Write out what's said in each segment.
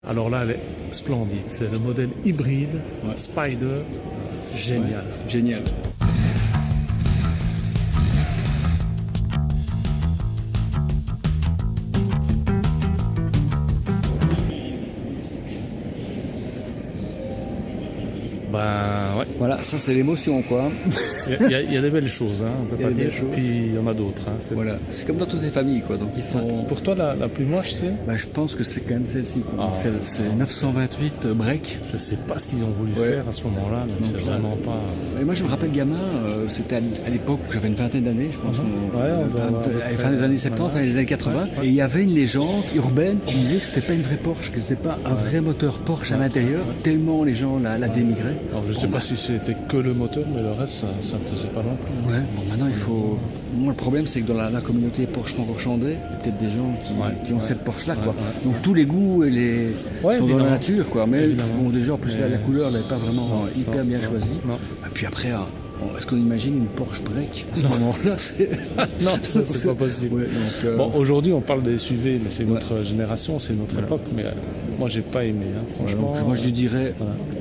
Alors là, elle est splendide. C'est le modèle hybride Spider. Génial. Ouais, génial. Ben ouais. Voilà, ça c'est l'émotion quoi. Il y a des belles choses, hein, on peut pas dire. Puis il y en a d'autres. Hein, voilà, c'est comme dans toutes les familles quoi. Donc ils sont. Pour toi, la plus moche, c'est Je pense que c'est quand même celle-ci. C'est 928 break. Je sais pas ce qu'ils ont voulu faire à ce moment-là, mais c'est vraiment pas. Et moi je me rappelle gamin, c'était à l'époque où j'avais une vingtaine d'années, je pense. À la fin des années 70, fin des années 80. Et il y avait une légende urbaine qui disait que c'était pas une vraie Porsche, que c'était pas un vrai moteur Porsche à l'intérieur, tellement les gens la dénigraient. Alors je sais pas si c'était que le moteur, mais le reste, ça ne faisait pas non plus. Ouais, bon maintenant il faut... Moi le problème c'est que dans la communauté Porsche Francorchamais, il y a peut-être des gens qui ont cette Porsche là quoi. Donc tous les goûts et sont dans la nature quoi. Mais bon déjà en plus la couleur elle n'est pas vraiment hyper bien choisie. Et puis après... Est-ce qu'on imagine une Porsche break à ce moment-là? Non, ça c'est pas possible. Bon, aujourd'hui on parle des SUV, mais c'est notre génération, c'est notre époque. Mais moi j'ai pas aimé, hein, franchement. Moi je dirais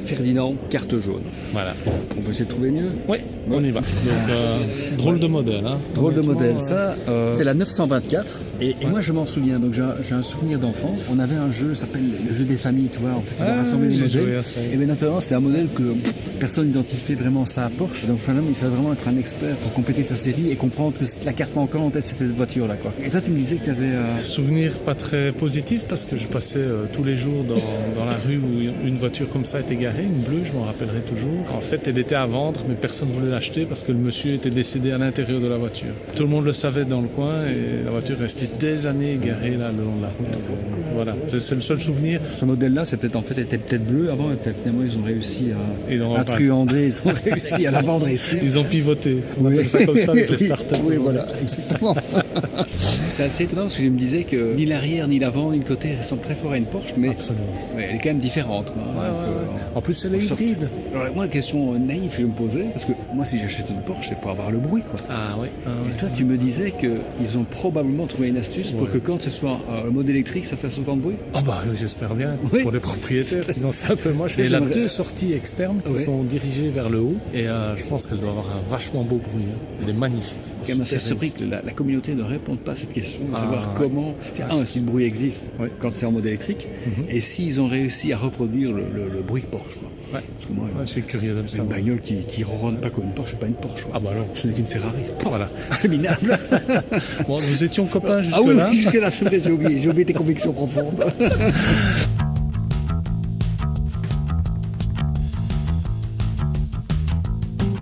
Ferdinand, carte jaune. Voilà. On peut essayer de trouver mieux? Oui, on y va. Donc drôle de modèle. Hein. Drôle de modèle. Ça, c'est la 924. Et moi je m'en souviens. Donc j'ai un souvenir d'enfance. On avait un jeu, ça s'appelle le jeu des familles, tu vois. En fait, on va rassembler les modèles. Et bien maintenant c'est un modèle que personne n'identifiait vraiment ça à Porsche. Donc il fallait vraiment être un expert pour compléter sa série et comprendre que la carte manquante, c'était cette voiture-là. Quoi. Et toi, tu me disais que tu avais... Souvenir pas très positif parce que je passais tous les jours dans la rue où une voiture comme ça était garée, une bleue, je m'en rappellerai toujours. En fait, elle était à vendre, mais personne ne voulait l'acheter parce que le monsieur était décédé à l'intérieur de la voiture. Tout le monde le savait dans le coin et la voiture restait des années garée là, le long de la route. Voilà, c'est le seul souvenir. Ce modèle-là, était peut-être bleu avant, et finalement, ils ont réussi à truander, ils ont réussi à la vendre ici. Ils ont pivoté. On appelle ça comme ça avec les startups. Oui, voilà, exactement. C'est assez étonnant parce que je me disais que ni l'arrière ni l'avant ni le côté ressemblent très fort à une Porsche, mais elle est quand même différente. Quoi. En plus, elle est hybride. Alors moi, la question naïve que je me posais, parce que moi, si j'achète une Porsche, c'est pour avoir le bruit. Quoi. Ah oui. Et toi, tu me disais qu'ils ont probablement trouvé une astuce pour que quand ce soit le mode électrique, ça fasse autant de bruit. Ah bah j'espère bien pour les propriétaires, sinon c'est un peu moche. Et il a deux sorties externes qui sont dirigées vers le haut et je pense qu'elle doit avoir un vachement beau bruit. Hein. Elle est magnifique. Je suis assez surpris que la communauté ne réponde pas à cette question, de savoir comment, si le bruit existe quand c'est en mode électrique, et s'ils ont réussi à reproduire le bruit Porsche. Quoi. Ouais. Parce que moi, c'est curieux de le savoir. Une bagnole qui ronronne pas comme une Porsche, c'est pas une Porsche. Quoi. Ah bah non, ce n'est qu'une Ferrari. Voilà. C'est minable. Bon, nous étions copains jusque-là. Ah oui, jusque-là, c'est vrai, j'ai oublié tes convictions profondes.